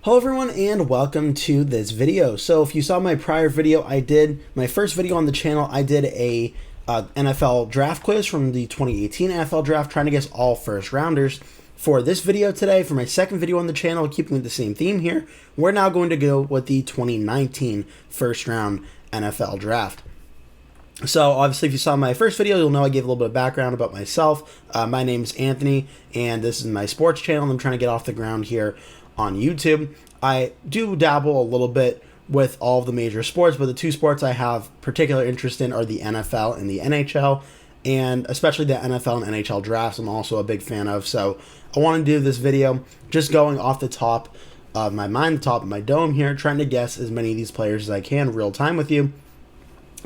Hello everyone and welcome to this video. So if you saw my prior video, my first video on the channel, I did a NFL draft quiz from the 2018 NFL draft, trying to guess all first rounders. For this video today, for my second video on the channel, keeping with the same theme here, we're now going to go with the 2019 first round NFL draft. So obviously if you saw my first video, you'll know I gave a little bit of background about myself. My name's Anthony and this is my sports channel. I'm trying to get off the ground here on YouTube. I do dabble a little bit with all of the major sports, but the two sports I have particular interest in are the NFL and the NHL, and especially the NFL and NHL drafts I'm also a big fan of. So I want to do this video just going off the top of my mind, the top of my dome here, trying to guess as many of these players as I can real time with you.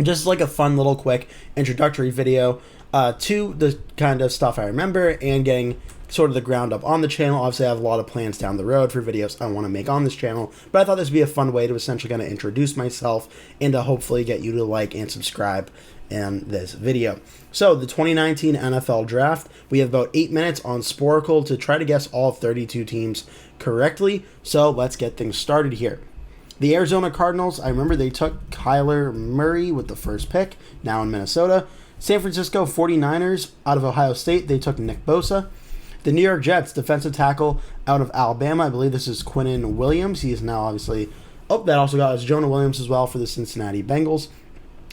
Just like a fun little quick introductory video to the kind of stuff I remember and getting sort of the ground up on the channel. Obviously I have a lot of plans down the road for videos I want to make on this channel, but I thought this would be a fun way to essentially kind of introduce myself and to hopefully get you to like and subscribe in this video. So the 2019 NFL draft, we have about 8 minutes on Sporkle to try to guess all 32 teams correctly. So let's get things started here. The Arizona Cardinals, I remember they took Kyler Murray with the first pick, now in Minnesota. San Francisco 49ers, out of Ohio State, they took Nick Bosa. The New York Jets, defensive tackle out of Alabama, I believe this is Quinnen Williams. He is now obviously, that also got us Jonah Williams as well for the Cincinnati Bengals.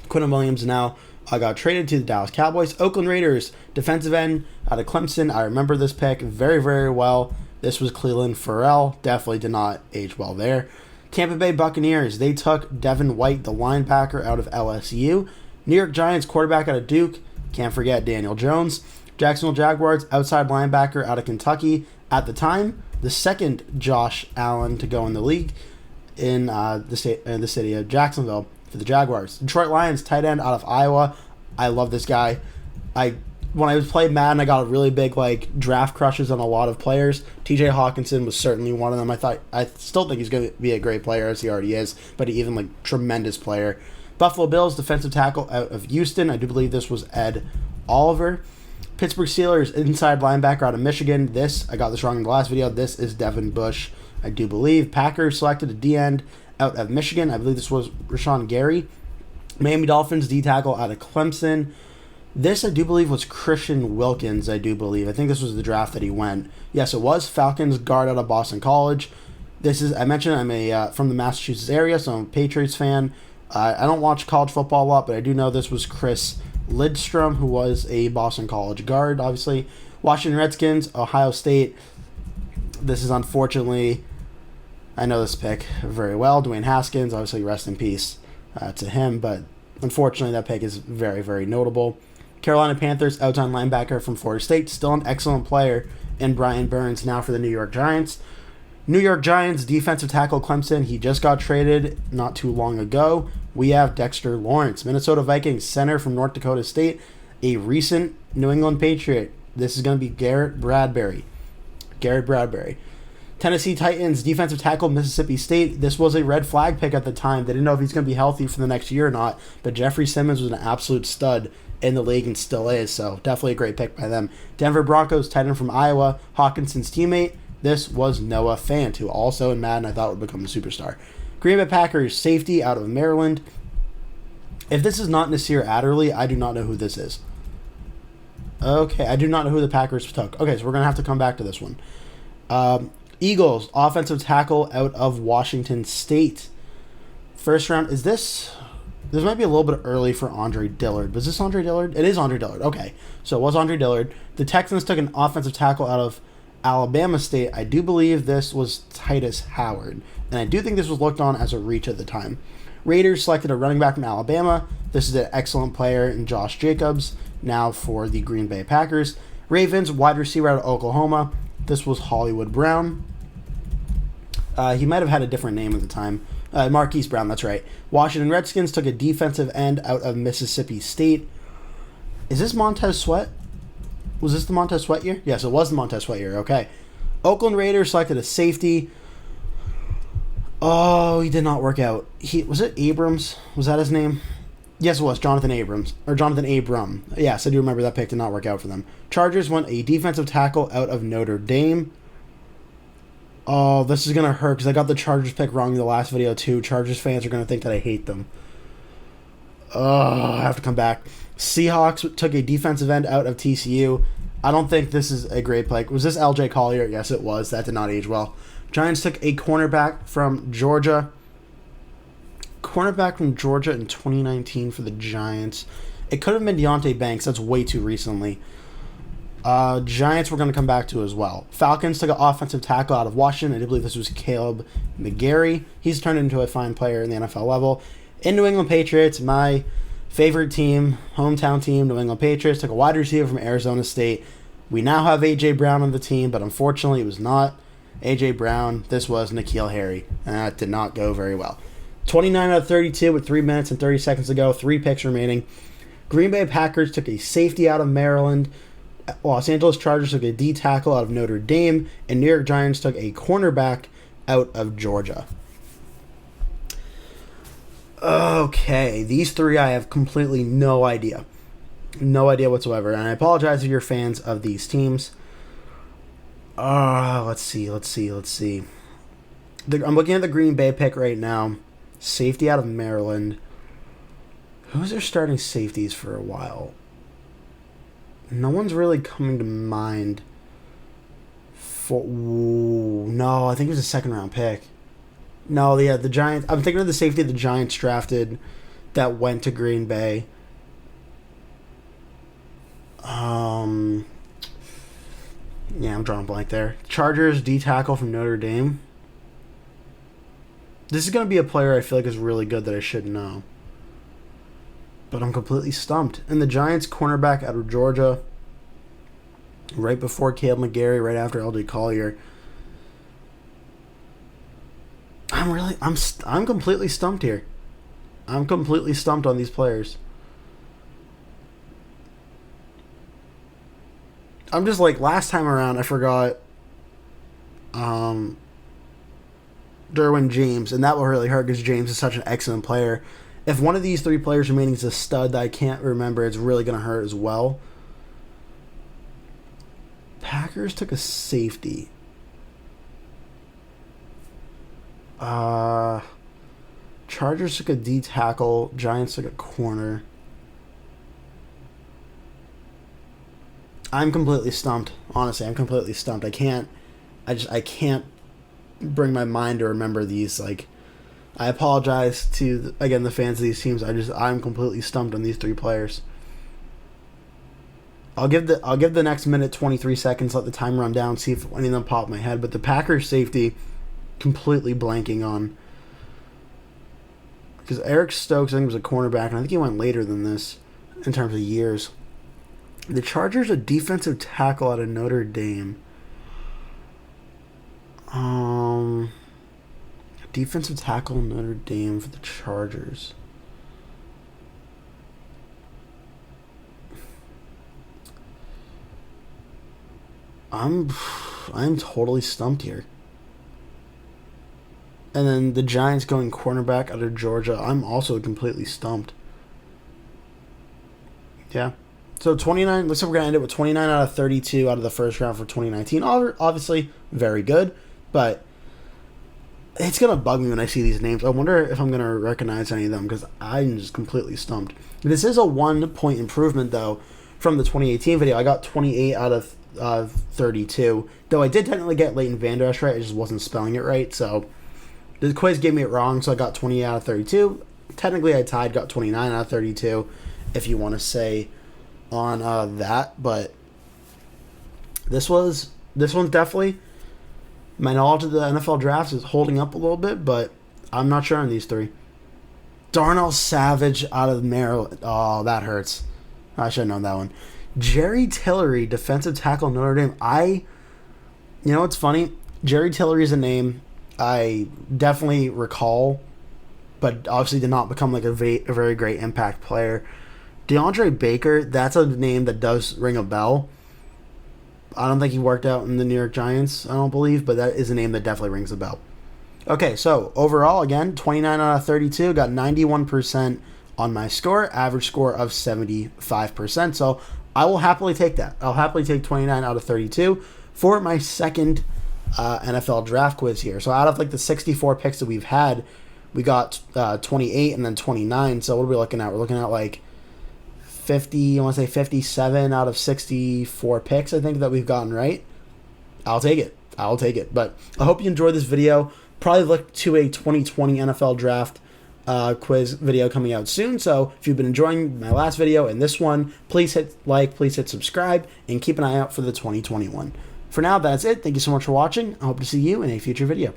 Quinnen Williams now got traded to the Dallas Cowboys. Oakland Raiders, defensive end out of Clemson. I remember this pick very, very well. This was Cleveland Farrell. Definitely did not age well there. Tampa Bay Buccaneers, they took Devin White, the linebacker out of LSU. New York Giants, quarterback out of Duke. Can't forget Daniel Jones. Jacksonville Jaguars, outside linebacker out of Kentucky. At the time, the second Josh Allen to go in the league in the city of Jacksonville for the Jaguars. Detroit Lions, tight end out of Iowa. I love this guy. When I was playing Madden, I got really big draft crushes on a lot of players. TJ Hawkinson was certainly one of them. I still think he's going to be a great player, as he already is, but he even tremendous player. Buffalo Bills, defensive tackle out of Houston. I do believe this was Ed Oliver. Pittsburgh Steelers, inside linebacker out of Michigan. I got this wrong in the last video. This is Devin Bush, I do believe. Packers selected a D-end out of Michigan. I believe this was Rashawn Gary. Miami Dolphins, D-tackle out of Clemson. This, I do believe, was Christian Wilkins, I do believe. I think this was the draft that he went. Yes, it was. Falcons guard out of Boston College. I mentioned I'm from the Massachusetts area, so I'm a Patriots fan. I don't watch college football a lot, but I do know this was Chris Lidstrom, who was a Boston College guard, obviously. Washington Redskins, Ohio State. This is unfortunately, I know this pick very well. Dwayne Haskins, obviously rest in peace to him, but unfortunately that pick is very, very notable. Carolina Panthers, outside linebacker from Florida State, still an excellent player, and Brian Burns now for the New York Giants. New York Giants, defensive tackle Clemson, he just got traded not too long ago. We have Dexter Lawrence. Minnesota Vikings, center from North Dakota State, a recent New England Patriot. This is going to be Garrett Bradbury. Tennessee Titans, defensive tackle, Mississippi State. This was a red flag pick at the time. They didn't know if he's going to be healthy for the next year or not, but Jeffrey Simmons was an absolute stud in the league and still is, so definitely a great pick by them. Denver Broncos, tight end from Iowa, Hawkinson's teammate. This was Noah Fant, who also in Madden I thought would become a superstar. Green Bay Packers, safety out of Maryland. If this is not Nasir Adderley, I do not know who this is. Okay, I do not know who the Packers took. Okay, so we're going to have to come back to this one. Eagles, offensive tackle out of Washington State. First round, is this... This might be a little bit early for Andre Dillard. Was this Andre Dillard? It is Andre Dillard. Okay, so it was Andre Dillard. The Texans took an offensive tackle out of Alabama State. I do believe this was Titus Howard, and I do think this was looked on as a reach at the time. Raiders selected a running back from Alabama. This is an excellent player in Josh Jacobs, now for the Green Bay Packers. Ravens, wide receiver out of Oklahoma. This was Hollywood Brown. He might have had a different name at the time. Marquise Brown, that's right. Washington Redskins took a defensive end out of Mississippi State. Is this Montez Sweat? Was this the Montez Sweat year? Yes, it was the Montez Sweat year. Okay. Oakland Raiders selected a safety. Oh, he did not work out. Was it Abrams? Was that his name? Yes, it was Jonathan Abrams. Or Jonathan Abram. Yes, I do remember that pick did not work out for them. Chargers went a defensive tackle out of Notre Dame. Oh, this is going to hurt because I got the Chargers pick wrong in the last video too. Chargers fans are going to think that I hate them. Oh, I have to come back. Seahawks took a defensive end out of TCU. I don't think this is a great play. Was this LJ Collier? Yes, it was. That did not age well. Giants took a cornerback from Georgia. Cornerback from Georgia in 2019 for the Giants. It could have been Deontay Banks. That's way too recently. Giants we're going to come back to as well. Falcons took an offensive tackle out of Washington. I do believe this was Caleb McGarry. He's turned into a fine player in the NFL level. In New England Patriots, my favorite team, hometown team, New England Patriots, took a wide receiver from Arizona State. We now have A.J. Brown on the team, but unfortunately it was not A.J. Brown. This was N'Keal Harry, and that did not go very well. 29 out of 32 with 3 minutes and 30 seconds to go, 3 picks remaining. Green Bay Packers took a safety out of Maryland. Los Angeles Chargers took a D tackle out of Notre Dame, and New York Giants took a cornerback out of Georgia. Okay, these three I have completely no idea. No idea whatsoever, and I apologize if you're fans of these teams. Let's see. I'm looking at the Green Bay pick right now. Safety out of Maryland. Who's their starting safeties for a while? No one's really coming to mind. No, I think it was a second-round pick. No, yeah, the Giants. I'm thinking of the safety the Giants drafted that went to Green Bay. Yeah, I'm drawing a blank there. Chargers D tackle from Notre Dame. This is going to be a player I feel like is really good that I should know. But I'm completely stumped. And the Giants cornerback out of Georgia, right before Caleb McGarry, right after LJ Collier. I'm completely stumped here. I'm completely stumped on these players. I'm just like, last time around I forgot Derwin James, and that will really hurt because James is such an excellent player. If one of these three players remaining is a stud that I can't remember, it's really going to hurt as well. Packers took a safety. Chargers took a D tackle. Giants took a corner. I'm completely stumped. Honestly, I'm completely stumped. I can't bring my mind to remember these. Like, I apologize to the fans of these teams. I'm completely stumped on these three players. I'll give the next minute 23 seconds, let the time run down, see if any of them pop in my head. But the Packers safety, completely blanking on, because Eric Stokes I think was a cornerback, and I think he went later than this in terms of years. The Chargers a defensive tackle out of Notre Dame. Defensive tackle Notre Dame for the Chargers. I'm totally stumped here. And then the Giants going cornerback out of Georgia. I'm also completely stumped. Yeah. So 29, looks like we're going to end it with 29 out of 32 out of the first round for 2019. Obviously, very good, but it's going to bug me when I see these names. I wonder if I'm going to recognize any of them because I'm just completely stumped. This is a 1-point improvement, though, from the 2018 video. I got 28 out of 32, though I did technically get Leighton Vander Esch right. I just wasn't spelling it right, so the quiz gave me it wrong, so I got 28 out of 32. Technically, I tied, got 29 out of 32, if you want to say on that, but this one's definitely, my knowledge of the NFL drafts is holding up a little bit, but I'm not sure on these three. Darnell Savage out of Maryland. Oh, that hurts. I should have known that one. Jerry Tillery, defensive tackle Notre Dame. You know what's funny? Jerry Tillery is a name I definitely recall, but obviously did not become like a very great impact player. DeAndre Baker, that's a name that does ring a bell. I don't think he worked out in the New York Giants, I don't believe, but that is a name that definitely rings a bell. Okay, so overall, again, 29 out of 32, got 91% on my score, average score of 75%. So I will happily take that. I'll happily take 29 out of 32 for my second NFL draft quiz here. So out of like the 64 picks that we've had, we got 28 and then 29. So what are we looking at? We're looking at like 50, I want to say 57 out of 64 picks, I think, that we've gotten right. I'll take it. I'll take it. But I hope you enjoyed this video. Probably look to a 2020 NFL draft quiz video coming out soon. So if you've been enjoying my last video and this one, please hit like, please hit subscribe, and keep an eye out for the 2021. For now, that's it. Thank you so much for watching. I hope to see you in a future video.